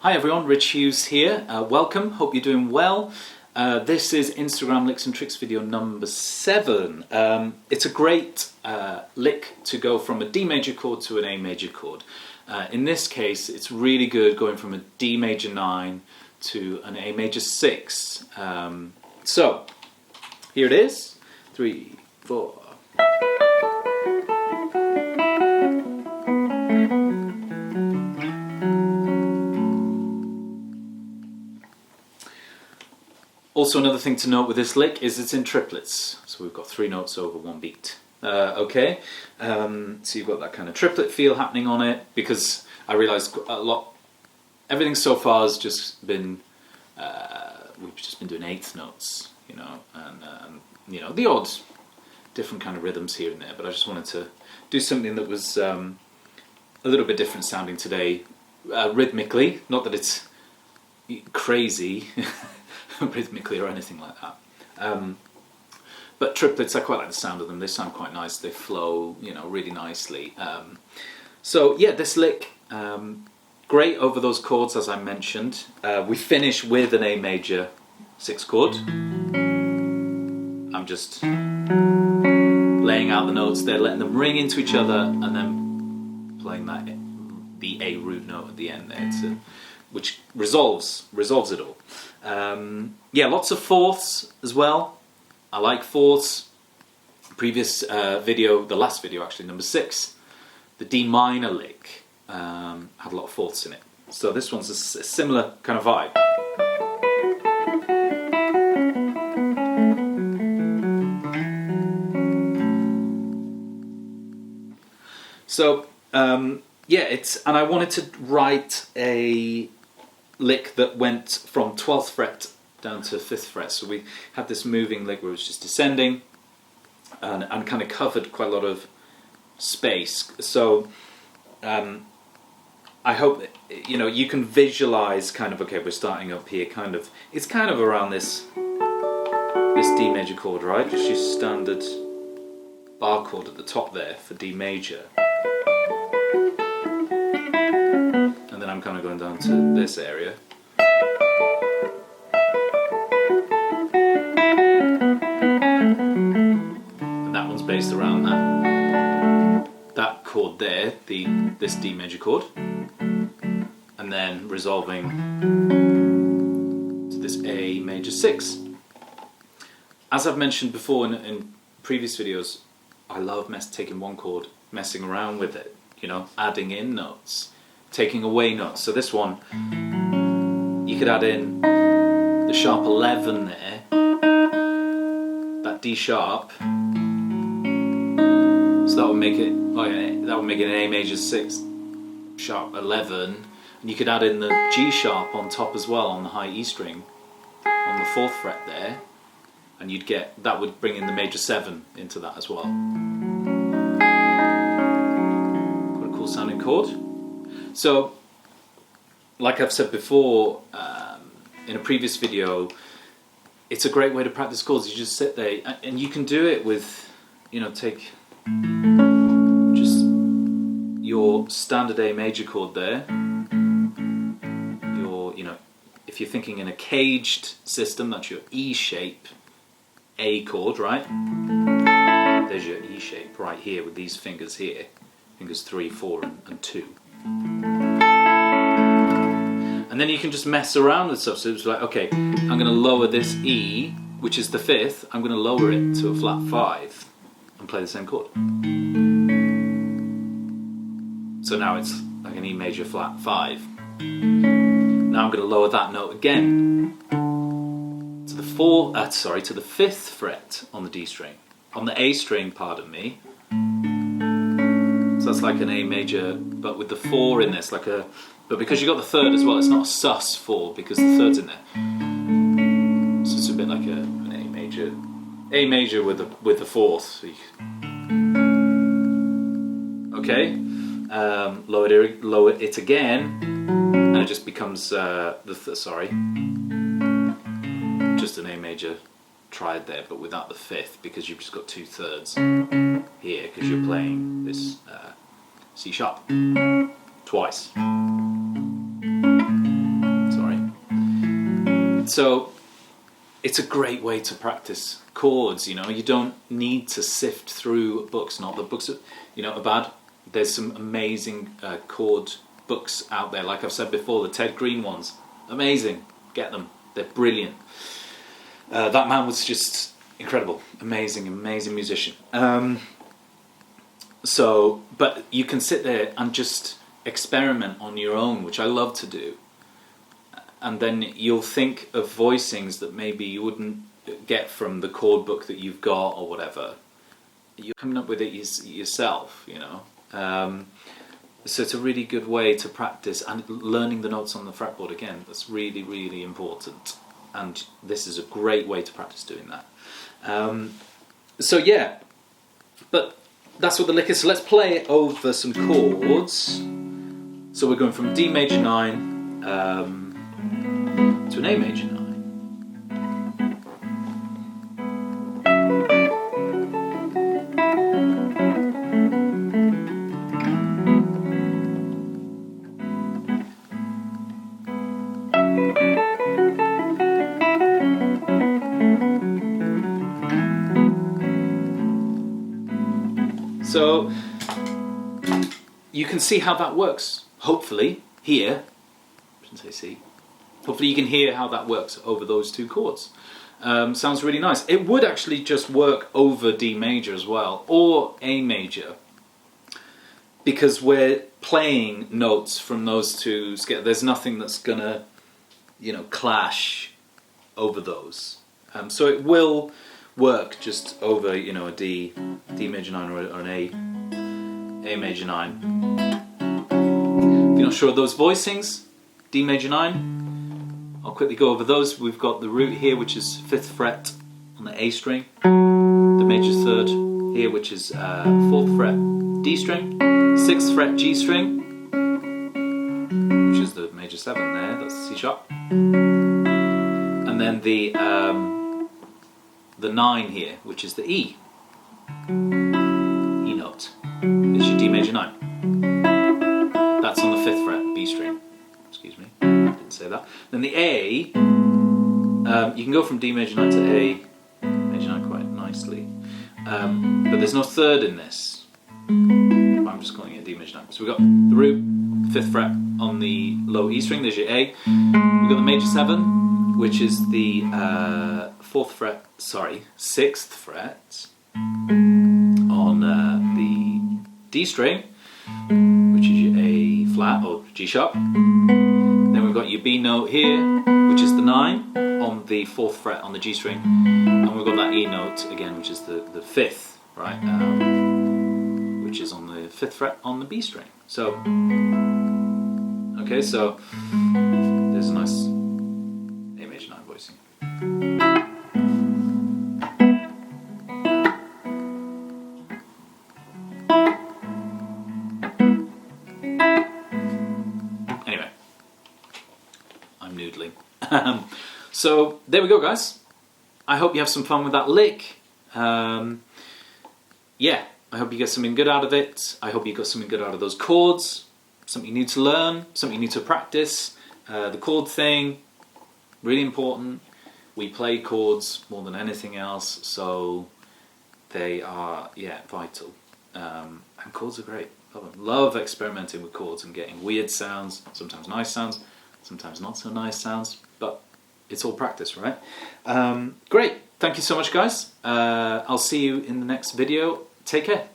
Hi everyone, Rich Hughes here. Welcome, hope you're doing well. This is Instagram Licks and Tricks video number 7. It's a great lick to go from a D major chord to an A major chord. In this case, it's really good going from a D major 9 to an A major 6. So, here it is. 3, 4. Also, another thing to note with this lick is it's in triplets, so we've got 3 notes over 1 beat. So you've got that kind of triplet feel happening on it, because I realised everything so far has just been, we've just been doing 8th notes, you know, and you know, the odd different kind of rhythms here and there, but I just wanted to do something that was a little bit different sounding today, rhythmically, not that it's crazy, rhythmically or anything like that. But triplets, I quite like the sound of them. They sound quite nice. They flow, you know, really nicely. So yeah, this lick, great over those chords as I mentioned. We finish with an A major 6 chord. I'm just laying out the notes there, letting them ring into each other, and then playing the A root note at the end there, which resolves it all. Yeah, lots of fourths as well. I like fourths. Previous video, the last video actually, number 6, the D minor lick had a lot of fourths in it. So this one's a similar kind of vibe. So yeah, and I wanted to write a lick that went from 12th fret down to 5th fret. So we had this moving lick where it was just descending and kind of covered quite a lot of space. So I hope that, you know, you can visualize kind of, okay, we're starting up here, kind of, it's kind of around this D major chord, right? Just your standard bar chord at the top there for D major. And then I'm kind of going down to this area. And that one's based around that chord there, this D major chord. And then resolving to this A major 6. As I've mentioned before in previous videos, I love taking one chord, messing around with it, you know, adding in notes, taking away notes. So this one, you could add in the sharp 11 there, that D sharp, so that would make it an A major 6 sharp 11, and you could add in the G sharp on top as well on the high E string on the 4th fret there, and that would bring in the major 7 into that as well. Quite a cool sounding chord. So, like I've said before in a previous video, it's a great way to practice chords. You just sit there, and you can do it with, you know, take just your standard A major chord there. You know, if you're thinking in a caged system, that's your E shape A chord, right? There's your E shape right here with these fingers here, fingers 3, 4, and 2. And then you can just mess around with stuff. So it's like, okay, I'm going to lower this E, which is the 5th, I'm going to lower it to a flat 5 and play the same chord. So now it's like an E major flat 5. Now I'm going to lower that note again to the 5th fret on the D string, on the A string, pardon me. So that's like an A major, but with the 4 in this, but because you got the 3rd as well, it's not a sus 4 because the 3rd's in there. So it's a bit like an A major with the 4th. So okay, lower it again, and it just becomes just an A major triad there, but without the 5th, because you've just got 2/3 here because you're playing this C sharp twice. So it's a great way to practice chords. You know, you don't need to sift through books. Not that books, are bad. There's some amazing chord books out there. Like I've said before, the Ted Green ones, amazing. Get them. They're brilliant. That man was just incredible, amazing musician. But you can sit there and just experiment on your own, which I love to do. And then you'll think of voicings that maybe you wouldn't get from the chord book that you've got or whatever. You're coming up with it yourself, So it's a really good way to practice, and learning the notes on the fretboard again, that's really, really important. And this is a great way to practice doing that. But that's what the lick is. So let's play over some chords. So we're going from D major 9 to an A major 9. So you can see how that works, hopefully, here. I shouldn't say see. Hopefully you can hear how that works over those two chords. Sounds really nice. It would actually just work over D major as well, or A major, because we're playing notes from those two scales. There's nothing that's gonna, clash over those. So it will work just over, a D major 9 or an A major 9. If you're not sure of those voicings, D major 9, I'll quickly go over those. We've got the root here, which is 5th fret on the A string, the major 3rd here, which is 4th fret D string, 6th fret G string, which is the major 7 there, that's the C sharp, and then the 9 here, which is the E note. It's your D major 9. That's on the 5th fret, B string. Excuse me, didn't say that. Then the A, you can go from D major 9 to A major 9 quite nicely, but there's no 3rd in this. I'm just calling it D major 9. So we've got the root, 5th fret on the low E string, there's your A. We've got the major 7, which is the 6th fret on the D string, which is your A flat or G sharp. Then we've got your B note here, which is the 9 on the 4th fret on the G string, and we've got that E note again, which is the 5th, right? Which is on the 5th fret on the B string. So, okay, so there's a nice A major 9 voicing. Anyway, I'm noodling. So there we go, guys. I hope you have some fun with that lick. Yeah, I hope you get something good out of it. I hope you got something good out of those chords. Something you need to learn, something you need to practice. The chord thing, really important. We play chords more than anything else, so they are, vital. And chords are great. Love them. Love experimenting with chords and getting weird sounds, sometimes nice sounds, sometimes not so nice sounds, but it's all practice, right? Great. Thank you so much, guys. I'll see you in the next video. Take care.